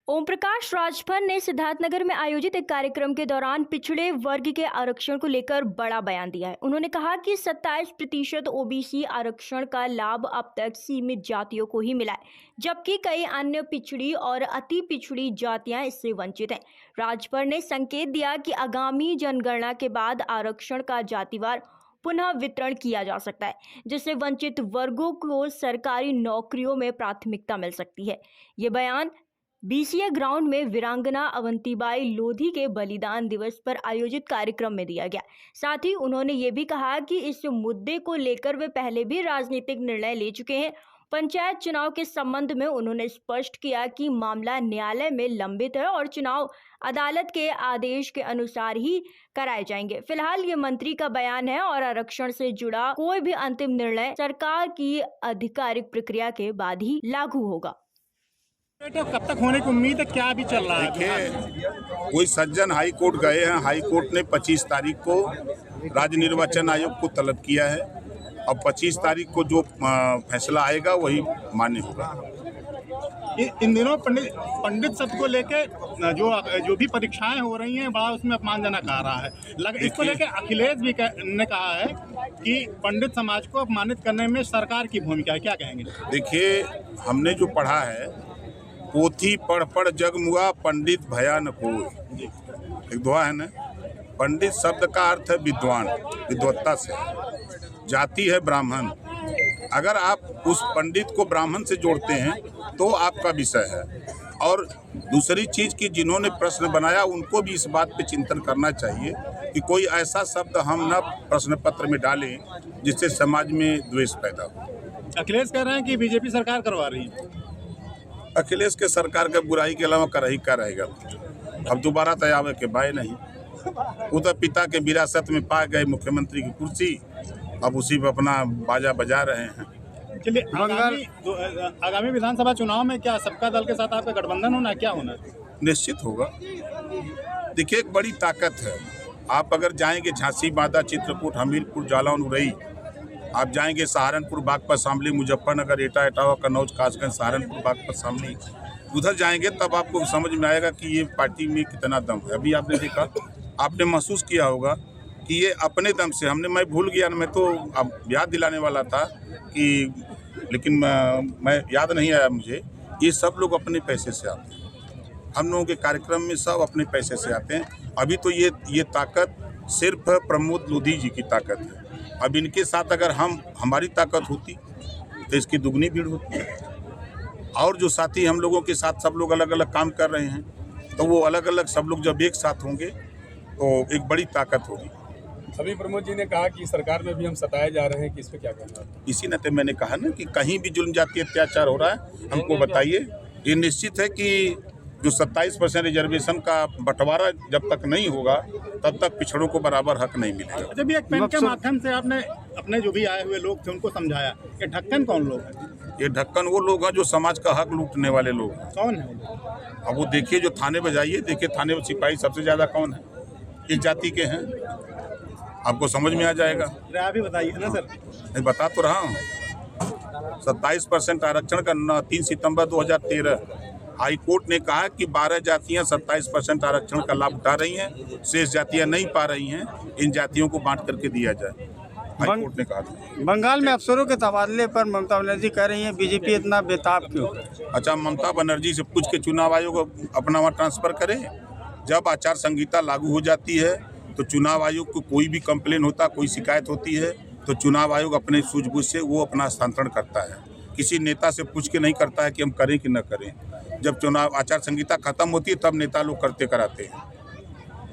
ओम प्रकाश राजभर ने सिद्धार्थनगर में आयोजित एक कार्यक्रम के दौरान पिछड़े वर्ग के आरक्षण को लेकर बड़ा बयान दिया है। उन्होंने कहा कि 27% ओबीसी आरक्षण का लाभ अब तक सीमित जातियों को ही मिला है, जबकि कई अन्य पिछड़ी और अति पिछड़ी जातियां इससे वंचित हैं। राजभर ने संकेत दिया कि आगामी जनगणना के बाद आरक्षण का जातिवार पुनः वितरण किया जा सकता है, जिससे वंचित वर्गों को सरकारी नौकरियों में प्राथमिकता मिल सकती है। ये बयान बीसीए ग्राउंड में वीरांगना अवंतीबाई लोधी के बलिदान दिवस पर आयोजित कार्यक्रम में दिया गया। साथ ही उन्होंने ये भी कहा कि इस मुद्दे को लेकर वे पहले भी राजनीतिक निर्णय ले चुके हैं। पंचायत चुनाव के संबंध में उन्होंने स्पष्ट किया कि मामला न्यायालय में लंबित है और चुनाव अदालत के आदेश के अनुसार ही कराए जाएंगे। फिलहाल ये मंत्री का बयान है और आरक्षण से जुड़ा कोई भी अंतिम निर्णय सरकार की आधिकारिक प्रक्रिया के बाद ही लागू होगा। तो कब तक होने की उम्मीद है, क्या अभी चल रहा है? देखिए, कोई सज्जन हाई कोर्ट गए हैं। हाई कोर्ट ने 25 तारीख को राज्य निर्वाचन आयोग को तलब किया है और 25 तारीख को जो फैसला आएगा वही मान्य होगा। इन दिनों पंडित शब्द को लेके जो भी परीक्षाएं हो रही हैं, बड़ा उसमें अपमानजनक आ रहा है। इसको लेके अखिलेश भी ने कहा है कि पंडित समाज को अपमानित करने में सरकार की भूमिका है, क्या कहेंगे? देखिए, हमने जो पढ़ा है, पोथी पढ़ पढ़ जग मुआ, पंडित भया न कोई। एक दुआ है ना। पंडित शब्द का अर्थ है विद्वान, विद्वत्ता से। जाति है ब्राह्मण। अगर आप उस पंडित को ब्राह्मण से जोड़ते हैं तो आपका विषय है। और दूसरी चीज़ कि जिन्होंने प्रश्न बनाया उनको भी इस बात पे चिंतन करना चाहिए कि कोई ऐसा शब्द हम न प्रश्न पत्र में डालें जिससे समाज में द्वेष पैदा हो। अखिलेश कह रहे हैं कि बीजेपी सरकार करवा रही है। अखिलेश के सरकार का बुराई के अलावा कर ही क्या रहेगा। अब दोबारा तयावे के भाई नहीं। वो तो पिता के विरासत में पा गए मुख्यमंत्री की कुर्सी, अब उसी पर अपना बाजा बजा रहे हैं। चलिए, आगामी विधानसभा चुनाव में क्या सबका दल के साथ आपका गठबंधन होना है, क्या होना है? निश्चित होगा। देखिए, एक बड़ी ताकत है। आप अगर जाएंगे झांसी, बांदा, चित्रकूट, हमीरपुर, जालौन, उरई, आप जाएंगे सहारनपुर, बागपत, शामली, मुजफ्फरनगर, एटा, इटावा, कन्नौज, कासगंज, सहारनपुर, बागपत, शामली, उधर जाएंगे तब आपको समझ में आएगा कि ये पार्टी में कितना दम है। अभी आपने देखा, आपने महसूस किया होगा कि ये अपने दम से मैं भूल गया, मैं तो अब याद दिलाने वाला था कि लेकिन मैं याद नहीं आया मुझे। ये सब लोग अपने पैसे से आते हैं। हम लोगों के कार्यक्रम में सब अपने पैसे से आते हैं। अभी तो ये ताकत सिर्फ प्रमोद लोधी जी की ताकत है। अब इनके साथ अगर हमारी ताकत होती तो इसकी दुगनी भीड़ होती। और जो साथी हम लोगों के साथ सब लोग अलग अलग काम कर रहे हैं, तो वो अलग अलग सब लोग जब एक साथ होंगे तो एक बड़ी ताकत होगी। अभी प्रमोद जी ने कहा कि सरकार में भी हम सताए जा रहे हैं, कि इस पे क्या कहना है? इसी नाते मैंने कहा ना कि कहीं भी जुल्म जाती अत्याचार हो रहा है, हमको बताइए। ये निश्चित है कि जो 27% रिजर्वेशन का बंटवारा जब तक नहीं होगा तब तक पिछड़ों को बराबर हक नहीं मिलेगा। जब एक पेन के माध्यम से आपने अपने जो भी आए हुए लोग थे उनको समझाया, ये ढक्कन कौन लोग हैं? ये ढक्कन वो लोग हैं जो समाज का हक लूटने वाले लोग हैं। कौन है? अब वो देखिए, जो थाने बजाइए, देखिए थाने में सिपाही सबसे ज़्यादा कौन है, इस जाति के हैं। आपको समझ में आ जाएगा। अभी बताइए ना सर। मैं बता तो रहा हूँ। 27% आरक्षण का 3 सितंबर 2013 हाई कोर्ट ने कहा कि 12 जातियां 27% आरक्षण का लाभ उठा रही हैं, शेष जातियां नहीं पा रही हैं, इन जातियों को बांट करके दिया जाए। हाई कोर्ट ने कहा था। बंगाल में अफसरों के तबादले पर ममता बनर्जी कह रही हैं बीजेपी इतना बेताब क्यों? अच्छा, ममता बनर्जी से पूछ के चुनाव आयोग अपना वहाँ ट्रांसफ़र करे। जब आचार संहिता लागू हो जाती है तो चुनाव आयोग को कोई भी कंप्लेन होता, कोई शिकायत होती है तो चुनाव आयोग अपने सूझबूझ से वो अपना हस्तांतरण करता है। किसी नेता से पूछ के नहीं करता है कि हम करें कि न करें। जब चुनाव आचार संहिता खत्म होती है तब नेता लोग करते कराते हैं।